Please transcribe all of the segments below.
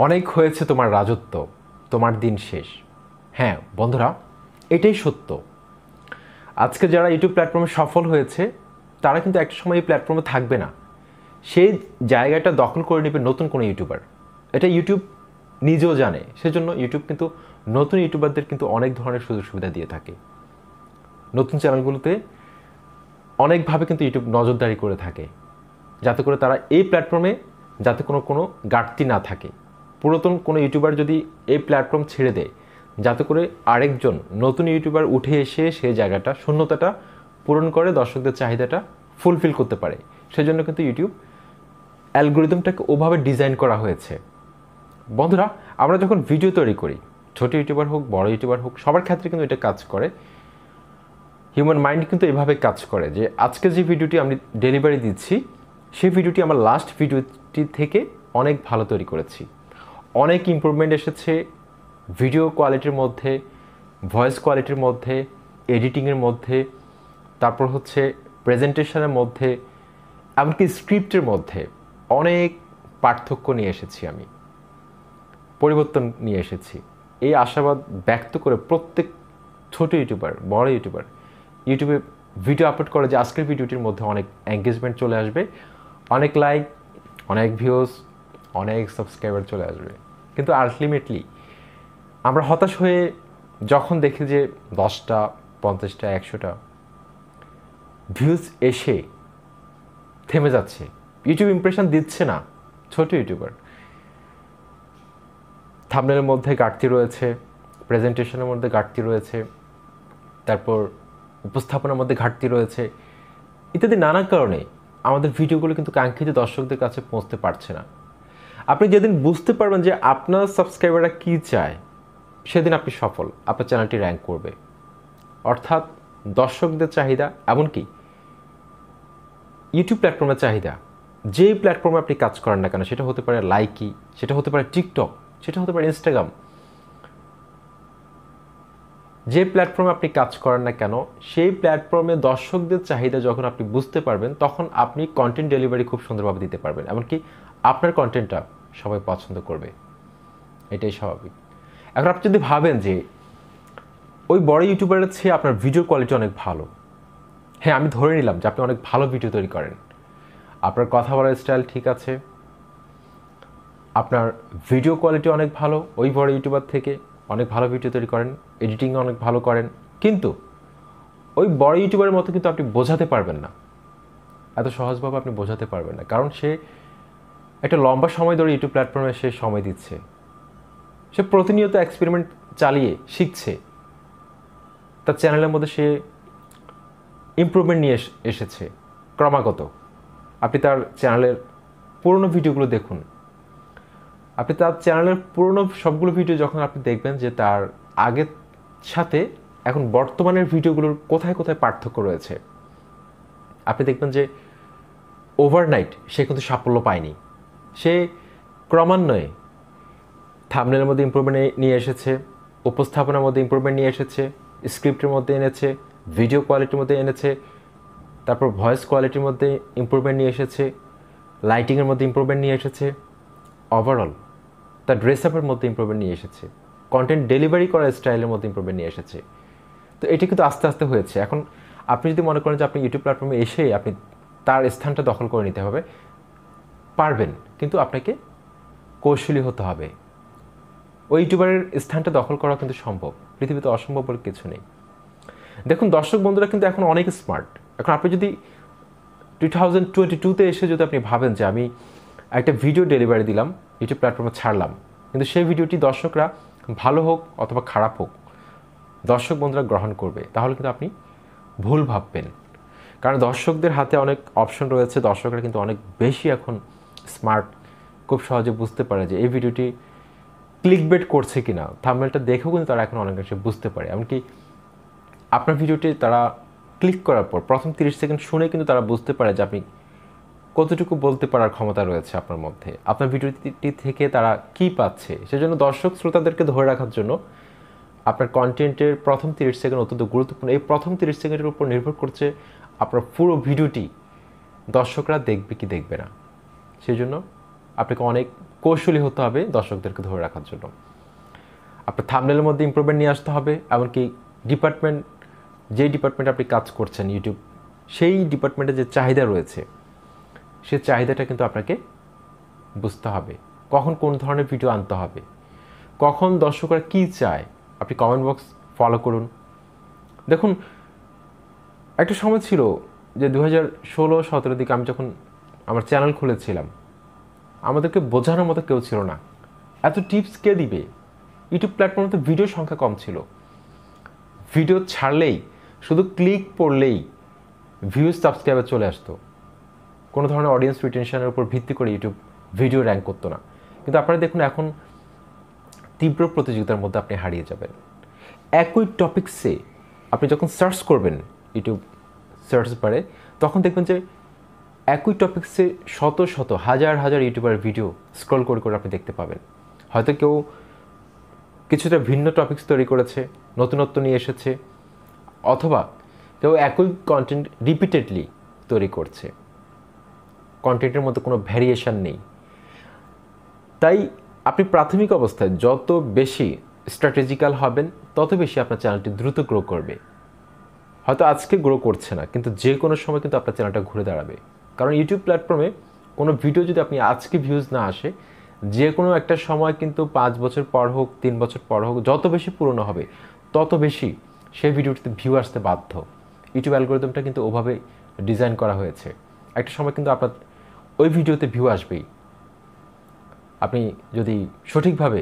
অনেক হয়েছে তোমার রাজত্ব, তোমার দিন শেষ। হ্যাঁ বন্ধুরা, এটাই সত্য। আজকে যারা ইউটিউব প্ল্যাটফর্মে সফল হয়েছে তারা কিন্তু একটা সময় এই প্ল্যাটফর্মে থাকবে না, সেই জায়গাটা দখল করে নেবে নতুন কোনো ইউটিউবার। এটা ইউটিউব নিজেও জানে, সেজন্য ইউটিউব কিন্তু নতুন ইউটিউবারদের কিন্তু অনেক ধরনের সুযোগ সুবিধা দিয়ে থাকে। নতুন চ্যানেলগুলোতে অনেকভাবে কিন্তু ইউটিউব নজরদারি করে থাকে, যাতে করে তারা এই প্ল্যাটফর্মে যাতে কোনো ঘাটতি না থাকে। পুরাতন কোনো ইউটিউবার যদি এই প্ল্যাটফর্ম ছেড়ে দেয়, যাতে করে আরেকজন নতুন ইউটিউবার উঠে এসে সেই জায়গাটা, শূন্যতাটা পূরণ করে দর্শকদের চাহিদাটা ফুলফিল করতে পারে। সেজন্য কিন্তু ইউটিউব অ্যালগোরিদমটাকে ওভাবে ডিজাইন করা হয়েছে। বন্ধুরা, আমরা যখন ভিডিও তৈরি করি, ছোট ইউটিউবার হোক বড় ইউটিউবার হোক, সবার ক্ষেত্রে কিন্তু এটা কাজ করে। হিউম্যান মাইন্ড কিন্তু এভাবে কাজ করে যে আজকে যে ভিডিওটি আমি ডেলিভারি দিচ্ছি, সেই ভিডিওটি আমার লাস্ট ভিডিওটি থেকে অনেক ভালো তৈরি করেছি। অনেক ইমপ্রুভমেন্ট এসেছে ভিডিও কোয়ালিটির মধ্যে, ভয়েস কোয়ালিটির মধ্যে, এডিটিংয়ের মধ্যে, তারপর হচ্ছে প্রেজেন্টেশনের মধ্যে, এমনকি স্ক্রিপ্টের মধ্যে অনেক পার্থক্য নিয়ে এসেছি, আমি পরিবর্তন নিয়ে এসেছি। এই আশাবাদ ব্যক্ত করে প্রত্যেক ছোট ইউটিউবার বড় ইউটিউবার ইউটিউবে ভিডিও আপলোড করে যে আজকের ভিডিওটির মধ্যে অনেক এঙ্গেজমেন্ট চলে আসবে, অনেক লাইক, অনেক ভিউজ, অনেক সাবস্ক্রাইবার চলে আসবে। কিন্তু আলটিমেটলি আমরা হতাশ হয়ে যখন দেখি যে 10টা 50টা 100টা ভিউজ এসে থেমে যাচ্ছে, ইউটিউব ইমপ্রেশন দিচ্ছে না, ছোট ইউটিউবার, থাম্বনেলের মধ্যে ঘাটতি রয়েছে, প্রেজেন্টেশনের মধ্যে ঘাটতি রয়েছে, তারপর উপস্থাপনার মধ্যে ঘাটতি রয়েছে, ইত্যাদি নানা কারণে আমাদের ভিডিওগুলো কিন্তু কাঙ্ক্ষিত দর্শকদের কাছে পৌঁছতে পারছে না। আপনি যেদিন বুঝতে পারবেন যে আপনার সাবস্ক্রাইবাররা কী চায়, সেদিন আপনি সফল, আপনার চ্যানেলটি র্যাঙ্ক করবে। অর্থাৎ দর্শকদের চাহিদা, এমনকি ইউটিউব প্ল্যাটফর্মের চাহিদা, যেই প্ল্যাটফর্মে আপনি কাজ করেন না কেন, সেটা হতে পারে লাইকি, সেটা হতে পারে টিকটক, সেটা হতে পারে ইনস্টাগ্রাম, যে প্ল্যাটফর্মে আপনি কাজ করেন না কেন, সেই প্ল্যাটফর্মে দর্শকদের চাহিদা যখন আপনি বুঝতে পারবেন, তখন আপনি কন্টেন্ট ডেলিভারি খুব সুন্দরভাবে দিতে পারবেন। এমনকি আপনার কন্টেন্টটা সবাই পছন্দ করবে, এটাই স্বাভাবিক। এখন আপনি যদি ভাবেন যে ওই বড় ইউটিউবারের চেয়ে আপনার ভিডিও কোয়ালিটি অনেক ভালো, হ্যাঁ আমি ধরে নিলাম যে আপনি অনেক ভালো ভিডিও তৈরি করেন, আপনার কথা বলার স্টাইল ঠিক আছে, আপনার ভিডিও কোয়ালিটি অনেক ভালো, ওই বড় ইউটিউবার থেকে অনেক ভালো ভিডিও তৈরি করেন, এডিটিং অনেক ভালো করেন, কিন্তু ওই বড় ইউটিউবারের মতো কিন্তু আপনি বোঝাতে পারবেন না, এত সহজভাবে আপনি বোঝাতে পারবেন না। কারণ সে একটা লম্বা সময় ধরে ইউটিউব প্ল্যাটফর্মে সে সময় দিচ্ছে, সে প্রতিনিয়ত এক্সপেরিমেন্ট চালিয়ে শিখছে, তার চ্যানেলের মধ্যে সে ইমপ্রুভমেন্ট নিয়ে এসেছে ক্রমাগত। আপনি তার চ্যানেলের পুরনো ভিডিওগুলো দেখুন, আপনি তার চ্যানেলের পুরনো সবগুলো ভিডিও যখন আপনি দেখবেন যে তার আগের সাথে এখন বর্তমানের ভিডিওগুলোর কোথায় কোথায় পার্থক্য রয়েছে, আপনি দেখবেন যে ওভারনাইট সে কিন্তু সাফল্য পায়নি। সে ক্রমান্বয়ে থাম্বনেলের মধ্যে ইমপ্রুভমেন্ট নিয়ে এসেছে, উপস্থাপনার মধ্যে ইমপ্রুভমেন্ট নিয়ে এসেছে, স্ক্রিপ্টের মধ্যে এনেছে, ভিডিও কোয়ালিটির মধ্যে এনেছে, তারপর ভয়েস কোয়ালিটির মধ্যে ইমপ্রুভমেন্ট নিয়ে এসেছে, লাইটিংয়ের মধ্যে ইমপ্রুভমেন্ট নিয়ে এসেছে, ওভারঅল তার ড্রেস আপের মধ্যে ইমপ্রুভমেন্ট নিয়ে এসেছে, কন্টেন্ট ডেলিভারি করার স্টাইলের মধ্যে ইমপ্রুভমেন্ট নিয়ে এসেছে। তো এটা কিন্তু আস্তে আস্তে হয়েছে। এখন আপনি যদি মনে করেন যে আপনি ইউটিউব প্ল্যাটফর্মে এসে আপনি তার স্থানটা দখল করে নিতে হবে, পারবেন, কিন্তু আপনাকে কৌশলী হতে হবে। ওই ইউটিউবারের স্থানটা দখল করা কিন্তু সম্ভব, পৃথিবীতে অসম্ভব বলে কিছু নেই। দেখুন দর্শক বন্ধুরা কিন্তু এখন অনেক স্মার্ট। এখন আপনি যদি 2022-তে এসে যদি আপনি ভাবেন যে আমি একটা ভিডিও ডেলিভারি দিলাম, ইউটিউব প্ল্যাটফর্মে ছাড়লাম, কিন্তু সেই ভিডিওটি দর্শকরা ভালো হোক অথবা খারাপ হোক, দর্শক বন্ধুরা গ্রহণ করবে, তাহলে কিন্তু আপনি ভুল ভাববেন। কারণ দর্শকদের হাতে অনেক অপশন রয়েছে, দর্শকরা কিন্তু অনেক বেশি এখন স্মার্ট, খুব সহজে বুঝতে পারে যে এই ভিডিওটি ক্লিকবেট করছে কিনা, থাম্বনেলটা দেখেও কিন্তু তারা এখন অনেকাংশে বুঝতে পারে। এমনকি আপনার ভিডিওটি তারা ক্লিক করার পর প্রথম 30 সেকেন্ড শুনে কিন্তু তারা বুঝতে পারে যে আপনি কতটুকু বলতে পারার ক্ষমতা রয়েছে আপনার মধ্যে, আপনার ভিডিওটি থেকে তারা কী পাচ্ছে। সেজন্য দর্শক শ্রোতাদেরকে ধরে রাখার জন্য আপনার কন্টেন্টের প্রথম 30 সেকেন্ড অত্যন্ত গুরুত্বপূর্ণ। এই প্রথম 30 সেকেন্ডের উপর নির্ভর করছে আপনার পুরো ভিডিওটি দর্শকরা দেখবে কি দেখবে না। সেই জন্য আপনাকে অনেক কৌশলী হতে হবে দর্শকদেরকে ধরে রাখার জন্য। আপনার থাম্বনেলের মধ্যে ইমপ্রুভমেন্ট নিয়ে আসতে হবে, এমনকি যেই ডিপার্টমেন্টে আপনি কাজ করছেন ইউটিউব, সেই ডিপার্টমেন্টে যে চাহিদা রয়েছে সেই চাহিদাটা কিন্তু আপনাকে বুঝতে হবে। কখন কোন ধরনের ভিডিও আনতে হবে, কখন দর্শকরা কী চায়, আপনি কমেন্ট বক্স ফলো করুন। দেখুন, একটা সময় ছিল যে 2016-17 দিকে আমি যখন আমার চ্যানেল খুলেছিলাম, আমাদেরকে বোঝানোর মতো কেউ ছিল না। এত টিপস কে দিবে? ইউটিউব প্ল্যাটফর্মে তো ভিডিও সংখ্যা কম ছিল। ভিডিও ছাড়লেই, শুধু ক্লিক পড়লেই ভিউজ সাবস্ক্রাইবার চলে আসতো। কোনো ধরনের অডিয়েন্স রিটেনশনের উপর ভিত্তি করে ইউটিউব ভিডিও র্যাঙ্ক করতো না। কিন্তু আপনারা দেখুন, এখন তীব্র প্রতিযোগিতার মধ্যে আপনি হারিয়ে যাবেন। একই টপিক্সে আপনি যখন সার্চ করবেন ইউটিউব সার্চ বারে, তখন দেখবেন যে একই টপিক্সে শত শত হাজার হাজার ইউটিউবার ভিডিও স্ক্রল করে করে আপনি দেখতে পাবেন। হয়তো কেউ কিছুটা ভিন্ন টপিক্স তৈরি করেছে, নতুনত্ব নিয়ে এসেছে, অথবা কেউ একই কন্টেন্ট রিপিটেডলি তৈরি করছে, কন্টেন্টের মধ্যে কোনো ভ্যারিয়েশন নেই। তাই আপনি প্রাথমিক অবস্থায় যত বেশি স্ট্র্যাটেজিক্যাল হবেন, তত বেশি আপনার চ্যানেলটি দ্রুত গ্রো করবে। হয়তো আজকে গ্রো করছে না, কিন্তু যে কোনো সময় কিন্তু আপনার চ্যানেলটা ঘুরে দাঁড়াবে। কারণ ইউটিউব প্ল্যাটফর্মে কোনো ভিডিও যদি আপনি আজকে ভিউজ না আসে, যে কোনো একটা সময় কিন্তু 5 বছর পর হোক, 3 বছর পর হোক, যত বেশি পুরনো হবে তত বেশি সেই ভিডিওটিতে ভিউ আসতে বাধ্য। ইউটিউব অ্যালগোরিদমটা কিন্তু ওভাবে ডিজাইন করা হয়েছে। একটা সময় কিন্তু আপনার ওই ভিডিওতে ভিউ আসবেই। আপনি যদি সঠিকভাবে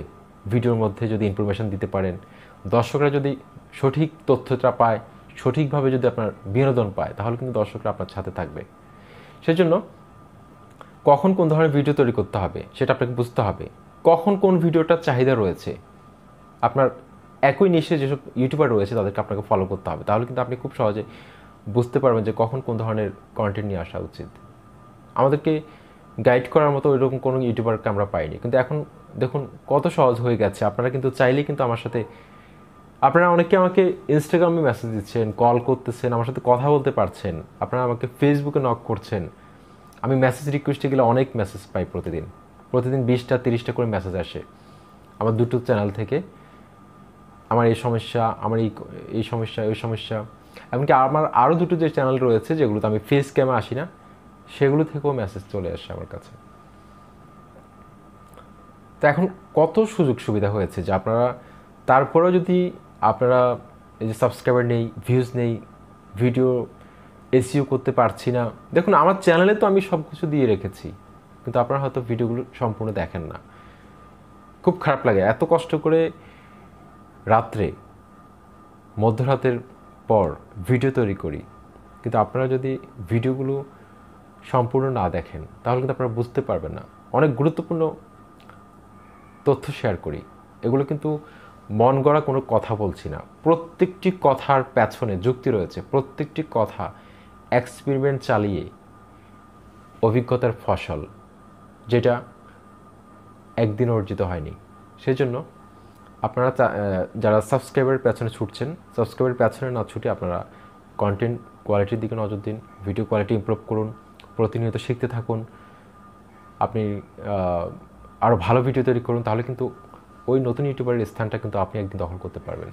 ভিডিওর মধ্যে যদি ইনফরমেশন দিতে পারেন, দর্শকরা যদি সঠিক তথ্যটা পায়, সঠিকভাবে যদি আপনার বিনোদন পায়, তাহলে কিন্তু দর্শকরা আপনার সাথে থাকবে। সেজন্য কখন কোন ধরনের ভিডিও তৈরি করতে হবে সেটা আপনাকে বুঝতে হবে। কখন কোন ভিডিওটার চাহিদা রয়েছে, আপনার একই নিশে যেসব ইউটিউবার রয়েছে তাদেরকে আপনাকে ফলো করতে হবে। তাহলে কিন্তু আপনি খুব সহজে বুঝতে পারবেন যে কখন কোন ধরনের কন্টেন্ট নিয়ে আসা উচিত। আমাদেরকে গাইড করার মতো ওইরকম কোনো ইউটিউবারকে আমরা পাইনি, কিন্তু এখন দেখুন কত সহজ হয়ে গেছে। আপনারা কিন্তু চাইলেই কিন্তু আমার সাথে, আপনারা অনেকে আমাকে ইনস্টাগ্রামে মেসেজ দিচ্ছেন, কল করতেছেন, আমার সাথে কথা বলতে পারছেন, আপনারা আমাকে ফেসবুকে নক করছেন। আমি মেসেজ রিকোয়েস্টে গেলে অনেক মেসেজ পাই, প্রতিদিন 20টা 30টা করে মেসেজ আসে আমার দুটো চ্যানেল থেকে। আমার এই সমস্যা, আমার এই সমস্যা, ওই সমস্যা, এমনকি আমার আরও দুটো যে চ্যানেল রয়েছে যেগুলোতে আমি ফেস ক্যামে আসি না, সেগুলো থেকেও মেসেজ চলে আসে আমার কাছে। তো এখন কত সুযোগ সুবিধা হয়েছে যে আপনারা, তারপরেও যদি আপনারা এই যে সাবস্ক্রাইবার নেই, ভিউজ নেই, ভিডিও এসইও করতে পারছি না, দেখুন আমার চ্যানেলে তো আমি সব কিছু দিয়ে রেখেছি, কিন্তু আপনারা হয়তো ভিডিওগুলো সম্পূর্ণ দেখেন না। খুব খারাপ লাগে। এত কষ্ট করে রাত্রে, মধ্যরাতের পর ভিডিও তৈরি করি, কিন্তু আপনারা যদি ভিডিওগুলো সম্পূর্ণ না দেখেন তাহলে কিন্তু আপনারা বুঝতে পারবেন না। অনেক গুরুত্বপূর্ণ তথ্য শেয়ার করি, এগুলো কিন্তু মন গড়া কোনো কথা বলছি না। প্রত্যেকটি কথার পেছনে যুক্তি রয়েছে, প্রত্যেকটি কথা এক্সপেরিমেন্ট চালিয়ে অভিজ্ঞতার ফসল, যেটা একদিন অর্জিত হয়নি। সেজন্য আপনারা যারা সাবস্ক্রাইবারের পেছনে ছুটছেন, সাবস্ক্রাইবারের পেছনে না ছুটে আপনারা কন্টেন্ট কোয়ালিটির দিকে নজর দিন, ভিডিও কোয়ালিটি ইমপ্রুভ করুন, প্রতিনিয়ত শিখতে থাকুন। আপনি আরও ভালো ভিডিও তৈরি করুন, তাহলে কিন্তু ওই নতুন ইউটিউবারের স্থানটা কিন্তু আপনি একদিন দখল করতে পারবেন।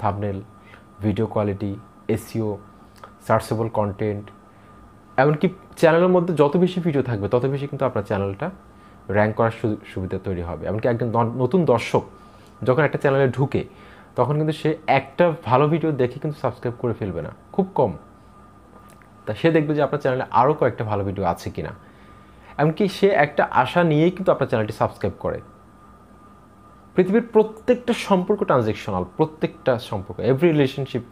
Thumbnail, video quality, SEO, searchable content, এমনকি চ্যানেলের মধ্যে যত বেশি ভিডিও থাকবে তত বেশি কিন্তু আপনার চ্যানেলটা র্যাঙ্ক করার সুবিধা তৈরি হবে। এমনকি একজন নতুন দর্শক যখন একটা চ্যানেলে ঢুকে, তখন কিন্তু সে একটা ভালো ভিডিও দেখে কিন্তু সাবস্ক্রাইব করে ফেলবে না, খুব কম। তা সে দেখবে যে আপনার চ্যানেলে আরও কয়েকটা ভালো ভিডিও আছে কিনা, এমনকি সে একটা আশা নিয়েই কিন্তু আপনার চ্যানেলটি সাবস্ক্রাইব করে। পৃথিবীর প্রত্যেকটা সম্পর্ক ট্রানজ্যাকশনাল, প্রত্যেকটা সম্পর্ক, every relationship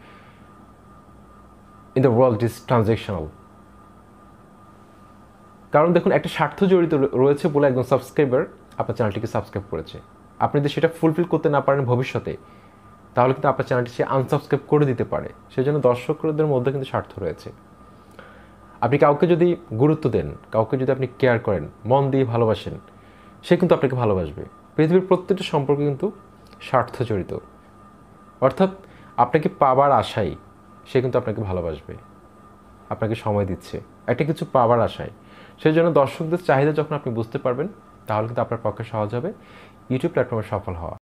in the world is transactional. কারণ দেখুন, একটা স্বার্থ জড়িত রয়েছে বলে একজন সাবস্ক্রাইবার আপনার চ্যানেলটিকে সাবস্ক্রাইব করেছে। আপনি যদি সেটা ফুলফিল করতে না পারেন ভবিষ্যতে, তাহলে কিন্তু আপনার চ্যানেলটি সে আনসাবস্ক্রাইব করে দিতে পারে। সেই জন্য দর্শকদের মধ্যে কিন্তু স্বার্থ রয়েছে। আপনি কাউকে যদি গুরুত্ব দেন, কাউকে যদি আপনি কেয়ার করেন, মন দিয়ে ভালোবাসেন, সে কিন্তু আপনাকে ভালোবাসবে। পৃথিবীর প্রত্যেকটা সম্পর্কে কিন্তু স্বার্থ জড়িত, অর্থাৎ আপনাকে পাবার আশায় সে কিন্তু আপনাকে ভালোবাসবে, আপনাকে সময় দিচ্ছে একটা কিছু পাবার আশায়। সেই জন্য দর্শকদের চাহিদা যখন আপনি বুঝতে পারবেন, তাহলে কিন্তু আপনার পক্ষে সহজ হবে ইউটিউব প্ল্যাটফর্মে সফল হওয়া।